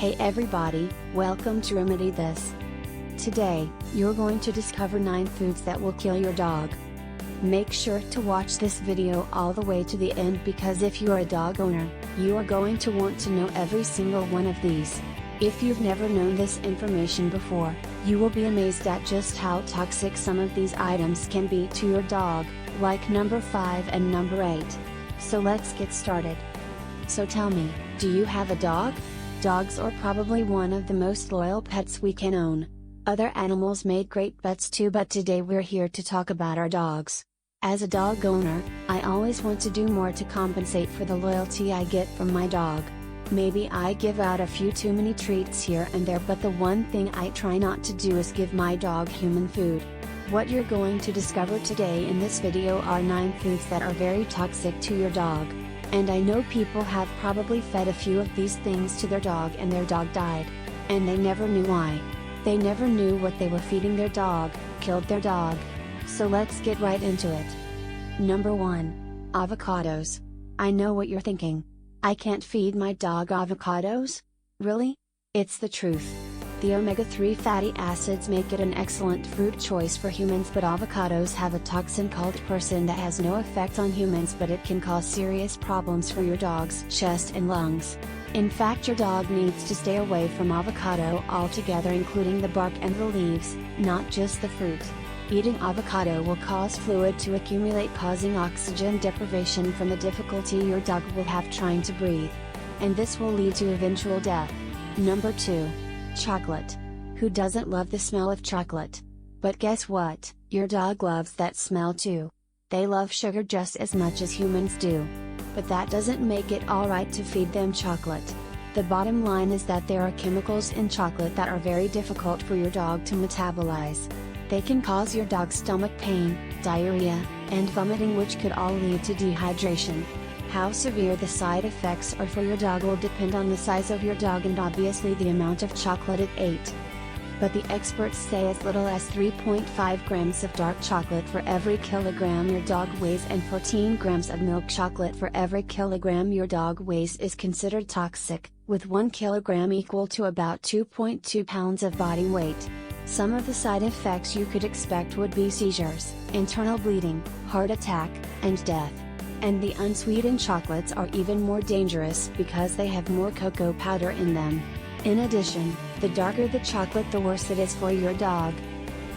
Hey everybody, welcome to Remedy This. Today, you're going to discover 9 foods that will kill your dog. Make sure to watch this video all the way to the end because if you're a dog owner, you are going to want to know every single one of these. If you've never known this information before, you will be amazed at just how toxic some of these items can be to your dog, like number 5 and number 8. So let's get started. So tell me, do you have a dog? Dogs are probably one of the most loyal pets we can own. Other animals made great pets too, but today we're here to talk about our dogs. As a dog owner, I always want to do more to compensate for the loyalty I get from my dog. Maybe I give out a few too many treats here and there, but the one thing I try not to do is give my dog human food. What you're going to discover today in this video are 9 foods that are very toxic to your dog. And I know people have probably fed a few of these things to their dog and their dog died. And they never knew why. They never knew what they were feeding their dog, killed their dog. So let's get right into it. Number 1. Avocados. I know what you're thinking. I can't feed my dog avocados? Really? It's the truth. The omega-3 fatty acids make it an excellent fruit choice for humans, but avocados have a toxin called persin that has no effect on humans, but it can cause serious problems for your dog's chest and lungs. In fact, your dog needs to stay away from avocado altogether, including the bark and the leaves, not just the fruit. Eating avocado will cause fluid to accumulate, causing oxygen deprivation from the difficulty your dog will have trying to breathe. And this will lead to eventual death. Number 2. Chocolate. Who doesn't love the smell of chocolate? But guess what, your dog loves that smell too. They love sugar just as much as humans do. But that doesn't make it alright to feed them chocolate. The bottom line is that there are chemicals in chocolate that are very difficult for your dog to metabolize. They can cause your dog stomach pain, diarrhea, and vomiting, which could all lead to dehydration. How severe the side effects are for your dog will depend on the size of your dog and obviously the amount of chocolate it ate. But the experts say as little as 3.5 grams of dark chocolate for every kilogram your dog weighs and 14 grams of milk chocolate for every kilogram your dog weighs is considered toxic, with 1 kilogram equal to about 2.2 pounds of body weight. Some of the side effects you could expect would be seizures, internal bleeding, heart attack, and death. And the unsweetened chocolates are even more dangerous because they have more cocoa powder in them. In addition, the darker the chocolate, the worse it is for your dog.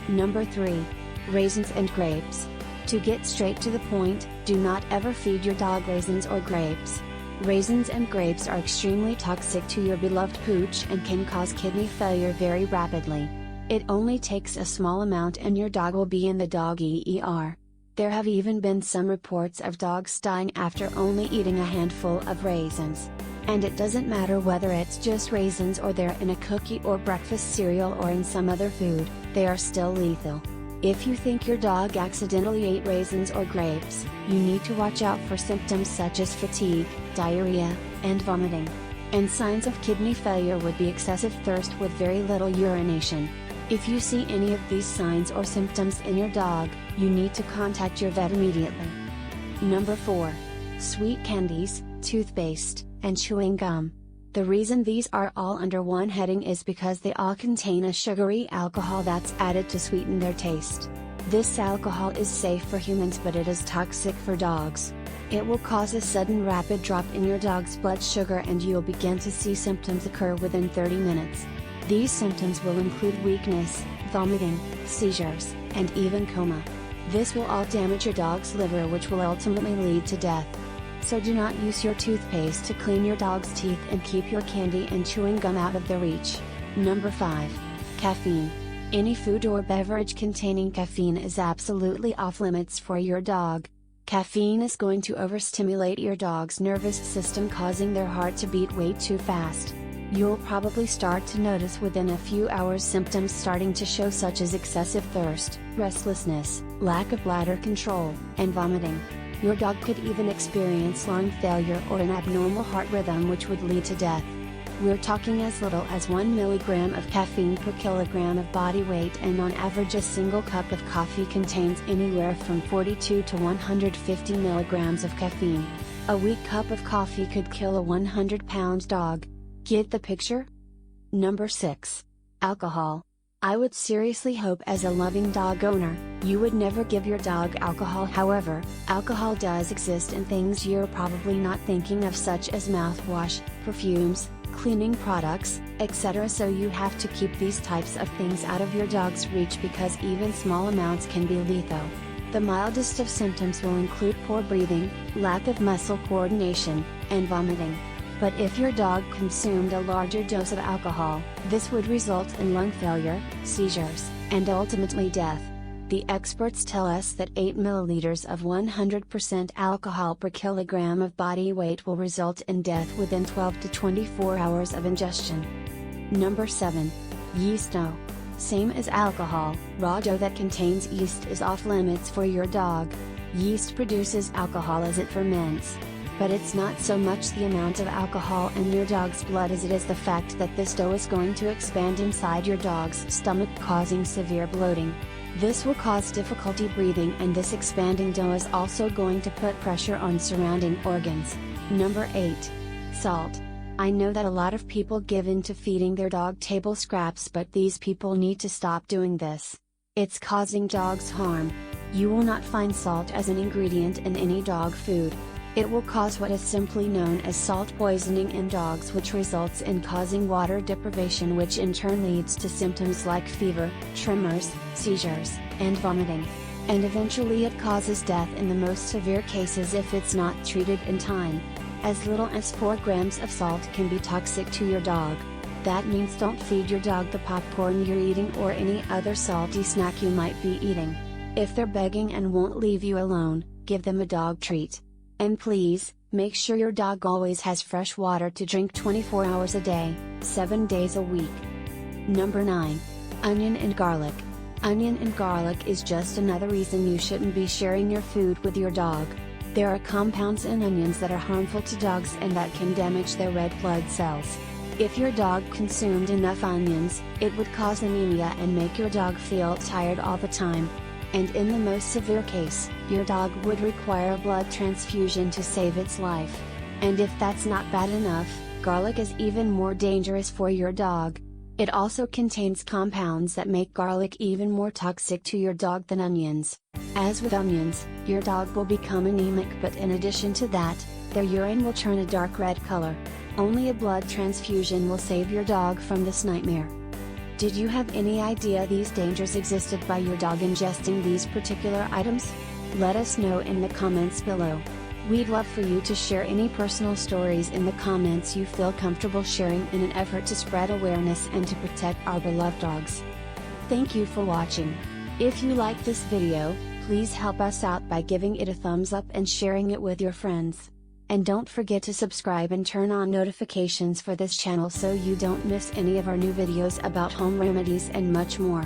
Number 3. Raisins and grapes. To get straight to the point, do not ever feed your dog raisins or grapes. Raisins and grapes are extremely toxic to your beloved pooch and can cause kidney failure very rapidly. It only takes a small amount and your dog will be in the doggy ER. There have even been some reports of dogs dying after only eating a handful of raisins. And it doesn't matter whether it's just raisins or they're in a cookie or breakfast cereal or in some other food, they are still lethal. If you think your dog accidentally ate raisins or grapes, you need to watch out for symptoms such as fatigue, diarrhea, and vomiting. And signs of kidney failure would be excessive thirst with very little urination. If you see any of these signs or symptoms in your dog, you need to contact your vet immediately. Number 4. Sweet candies, toothpaste, and chewing gum. The reason these are all under one heading is because they all contain a sugary alcohol that's added to sweeten their taste. This alcohol is safe for humans, but it is toxic for dogs. It will cause a sudden rapid drop in your dog's blood sugar and you'll begin to see symptoms occur within 30 minutes. These symptoms will include weakness, vomiting, seizures, and even coma. This will all damage your dog's liver, which will ultimately lead to death. So do not use your toothpaste to clean your dog's teeth and keep your candy and chewing gum out of their reach. Number 5. Caffeine. Any food or beverage containing caffeine is absolutely off limits for your dog. Caffeine is going to overstimulate your dog's nervous system, causing their heart to beat way too fast. You'll probably start to notice within a few hours symptoms starting to show, such as excessive thirst, restlessness, lack of bladder control, and vomiting. Your dog could even experience lung failure or an abnormal heart rhythm, which would lead to death. We're talking as little as 1 milligram of caffeine per kilogram of body weight, and on average a single cup of coffee contains anywhere from 42 to 150 milligrams of caffeine. A weak cup of coffee could kill a 100-pound dog. Get the picture? Number 6. Alcohol. I would seriously hope as a loving dog owner, you would never give your dog alcohol. However, alcohol does exist in things you're probably not thinking of, such as mouthwash, perfumes, cleaning products, etc. So you have to keep these types of things out of your dog's reach, because even small amounts can be lethal. The mildest of symptoms will include poor breathing, lack of muscle coordination, and vomiting. But if your dog consumed a larger dose of alcohol, this would result in lung failure, seizures, and ultimately death. The experts tell us that 8 milliliters of 100% alcohol per kilogram of body weight will result in death within 12 to 24 hours of ingestion. Number 7. Yeast dough. Same as alcohol, raw dough that contains yeast is off limits for your dog. Yeast produces alcohol as it ferments. But it's not so much the amount of alcohol in your dog's blood as it is the fact that this dough is going to expand inside your dog's stomach, causing severe bloating. This will cause difficulty breathing, and this expanding dough is also going to put pressure on surrounding organs. Number 8. Salt. I know that a lot of people give in to feeding their dog table scraps, but these people need to stop doing this. It's causing dogs harm. You will not find salt as an ingredient in any dog food. It will cause what is simply known as salt poisoning in dogs, which results in causing water deprivation, which in turn leads to symptoms like fever, tremors, seizures, and vomiting. And eventually it causes death in the most severe cases if it's not treated in time. As little as 4 grams of salt can be toxic to your dog. That means don't feed your dog the popcorn you're eating or any other salty snack you might be eating. If they're begging and won't leave you alone, give them a dog treat. And please, make sure your dog always has fresh water to drink 24 hours a day, 7 days a week. Number 9. Onion and garlic. Onion and garlic is just another reason you shouldn't be sharing your food with your dog. There are compounds in onions that are harmful to dogs and that can damage their red blood cells. If your dog consumed enough onions, it would cause anemia and make your dog feel tired all the time. And in the most severe case, your dog would require a blood transfusion to save its life. And if that's not bad enough, garlic is even more dangerous for your dog. It also contains compounds that make garlic even more toxic to your dog than onions. As with onions, your dog will become anemic, but in addition to that, their urine will turn a dark red color. Only a blood transfusion will save your dog from this nightmare. Did you have any idea these dangers existed by your dog ingesting these particular items? Let us know in the comments below. We'd love for you to share any personal stories in the comments you feel comfortable sharing in an effort to spread awareness and to protect our beloved dogs. Thank you for watching. If you like this video, please help us out by giving it a thumbs up and sharing it with your friends. And don't forget to subscribe and turn on notifications for this channel so you don't miss any of our new videos about home remedies and much more.